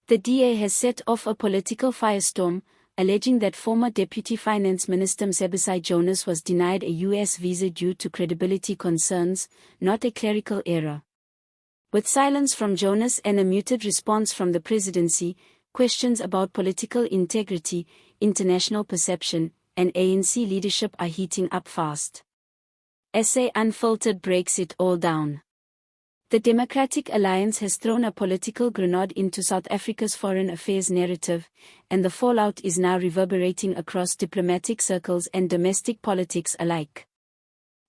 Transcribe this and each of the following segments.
The DA has set off a political firestorm, alleging that former Deputy Finance Minister Mcebisi Jonas was denied a U.S. visa due to credibility concerns, not a clerical error. With silence from Jonas and a muted response from the presidency, questions about political integrity, international perception, and ANC leadership are heating up fast. Essay Unfiltered breaks it all down. The Democratic Alliance has thrown a political grenade into South Africa's foreign affairs narrative, and the fallout is now reverberating across diplomatic circles and domestic politics alike.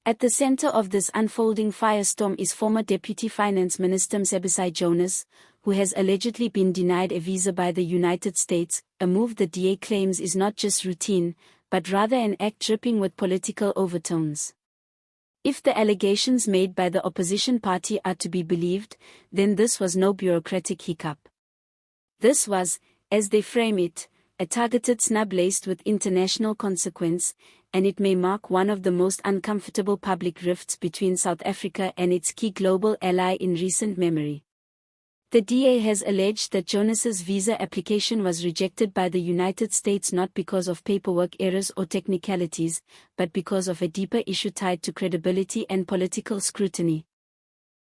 At the center of this unfolding firestorm is former Deputy Finance Minister Mcebisi Jonas, who has allegedly been denied a visa by the United States, a move the DA claims is not just routine, but rather an act dripping with political overtones. If the allegations made by the opposition party are to be believed, then this was no bureaucratic hiccup. This was, as they frame it, a targeted snub laced with international consequence, and it may mark one of the most uncomfortable public rifts between South Africa and its key global ally in recent memory. The DA has alleged that Jonas's visa application was rejected by the United States not because of paperwork errors or technicalities, but because of a deeper issue tied to credibility and political scrutiny.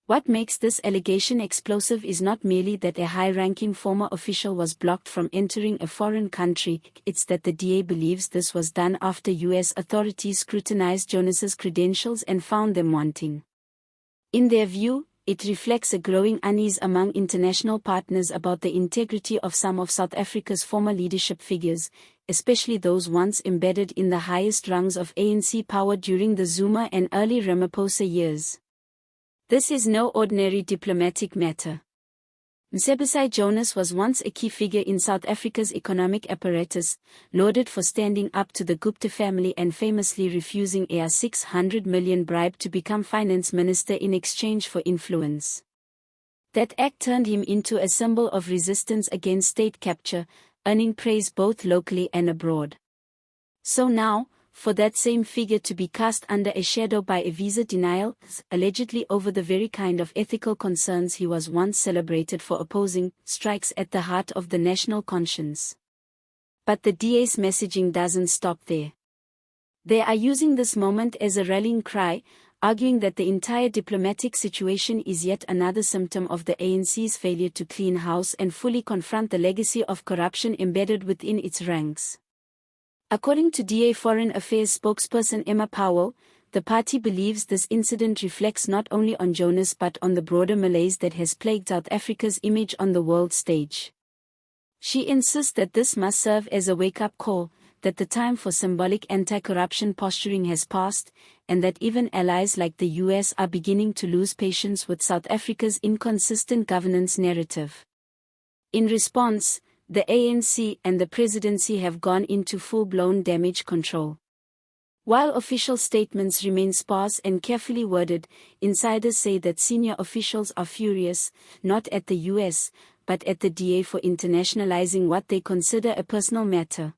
What makes this allegation explosive is not merely that a high-ranking former official was blocked from entering a foreign country, it's that the DA believes this was done after U.S. authorities scrutinized Jonas's credentials and found them wanting. In their view, it reflects a growing unease among international partners about the integrity of some of South Africa's former leadership figures, especially those once embedded in the highest rungs of ANC power during the Zuma and early Ramaphosa years. This is no ordinary diplomatic matter. Mcebisi Jonas was once a key figure in South Africa's economic apparatus, lauded for standing up to the Gupta family and famously refusing a 600 million bribe to become finance minister in exchange for influence. That act turned him into a symbol of resistance against state capture, earning praise both locally and abroad. So now, for that same figure to be cast under a shadow by a visa denial, allegedly over the very kind of ethical concerns he was once celebrated for opposing, strikes at the heart of the national conscience. But the DA's messaging doesn't stop there. They are using this moment as a rallying cry, arguing that the entire diplomatic situation is yet another symptom of the ANC's failure to clean house and fully confront the legacy of corruption embedded within its ranks. According to DA Foreign Affairs spokesperson Emma Powell, the party believes this incident reflects not only on Jonas but on the broader malaise that has plagued South Africa's image on the world stage. She insists that this must serve as a wake-up call, that the time for symbolic anti-corruption posturing has passed, and that even allies like the US are beginning to lose patience with South Africa's inconsistent governance narrative. In response, the ANC and the presidency have gone into full-blown damage control. While official statements remain sparse and carefully worded, insiders say that senior officials are furious, not at the US, but at the DA for internationalizing what they consider a personal matter.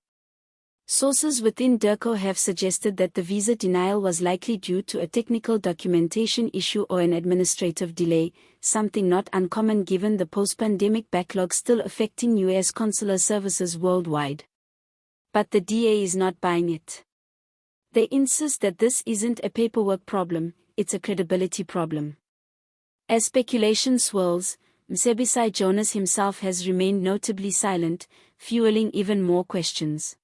Sources within DIRCO have suggested that the visa denial was likely due to a technical documentation issue or an administrative delay, something not uncommon given the post-pandemic backlog still affecting U.S. consular services worldwide. But the DA is not buying it. They insist that this isn't a paperwork problem, it's a credibility problem. As speculation swirls, Mcebisi Jonas himself has remained notably silent, fueling even more questions.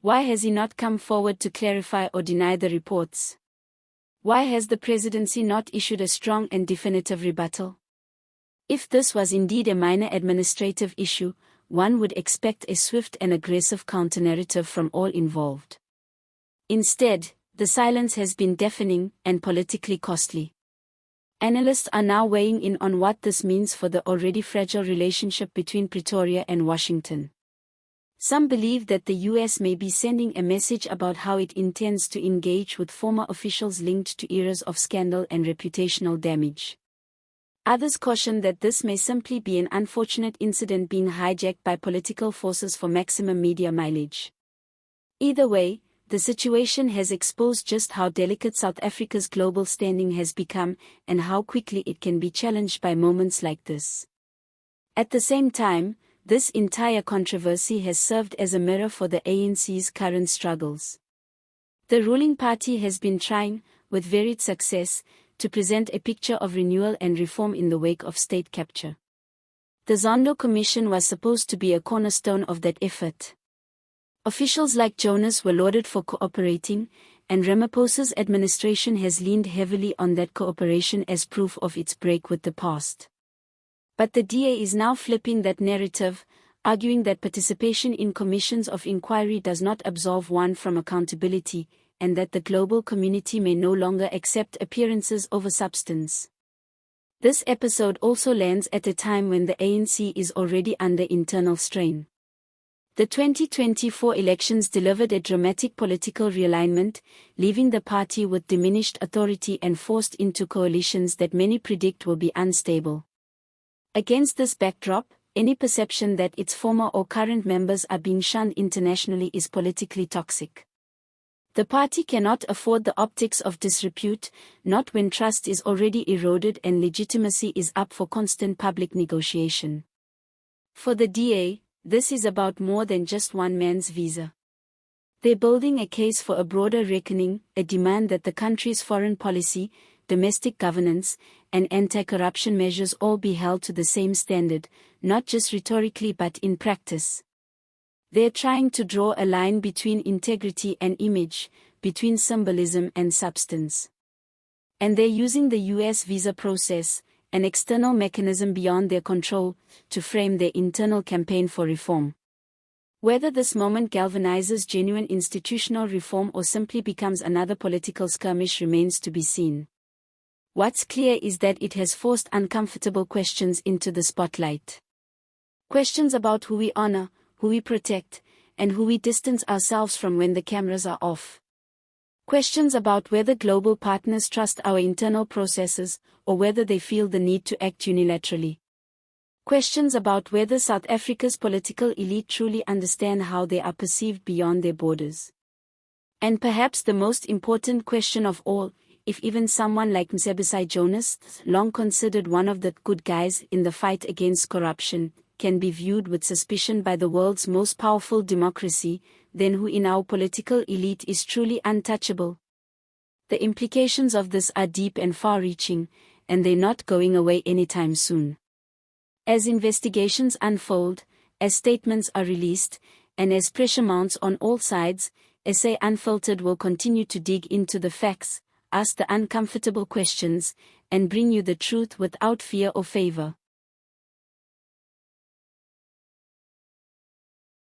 Why has he not come forward to clarify or deny the reports? Why has the presidency not issued a strong and definitive rebuttal? If this was indeed a minor administrative issue, one would expect a swift and aggressive counter-narrative from all involved. Instead, the silence has been deafening and politically costly. Analysts are now weighing in on what this means for the already fragile relationship between Pretoria and Washington. Some believe that the US may be sending a message about how it intends to engage with former officials linked to eras of scandal and reputational damage. Others caution that this may simply be an unfortunate incident being hijacked by political forces for maximum media mileage. Either way, the situation has exposed just how delicate South Africa's global standing has become and how quickly it can be challenged by moments like this. At the same time, this entire controversy has served as a mirror for the ANC's current struggles. The ruling party has been trying, with varied success, to present a picture of renewal and reform in the wake of state capture. The Zondo Commission was supposed to be a cornerstone of that effort. Officials like Jonas were lauded for cooperating, and Ramaphosa's administration has leaned heavily on that cooperation as proof of its break with the past. But the DA is now flipping that narrative, arguing that participation in commissions of inquiry does not absolve one from accountability, and that the global community may no longer accept appearances over substance. This episode also lands at a time when the ANC is already under internal strain. The 2024 elections delivered a dramatic political realignment, leaving the party with diminished authority and forced into coalitions that many predict will be unstable. Against this backdrop, any perception that its former or current members are being shunned internationally is politically toxic. The party cannot afford the optics of disrepute, not when trust is already eroded and legitimacy is up for constant public negotiation. For the DA, this is about more than just one man's visa. They're building a case for a broader reckoning, a demand that the country's foreign policy, domestic governance, and anti-corruption measures all be held to the same standard, not just rhetorically but in practice. They're trying to draw a line between integrity and image, between symbolism and substance. And they're using the US visa process, an external mechanism beyond their control, to frame their internal campaign for reform. Whether this moment galvanizes genuine institutional reform or simply becomes another political skirmish remains to be seen. What's clear is that it has forced uncomfortable questions into the spotlight. Questions about who we honor, who we protect, and who we distance ourselves from when the cameras are off. Questions about whether global partners trust our internal processes, or whether they feel the need to act unilaterally. Questions about whether South Africa's political elite truly understand how they are perceived beyond their borders. And perhaps the most important question of all, if even someone like Mcebisi Jonas, long considered one of the good guys in the fight against corruption, can be viewed with suspicion by the world's most powerful democracy, then who in our political elite is truly untouchable? The implications of this are deep and far-reaching, and they're not going away anytime soon. As investigations unfold, as statements are released, and as pressure mounts on all sides, SA Unfiltered will continue to dig into the facts, ask the uncomfortable questions, and bring you the truth without fear or favor.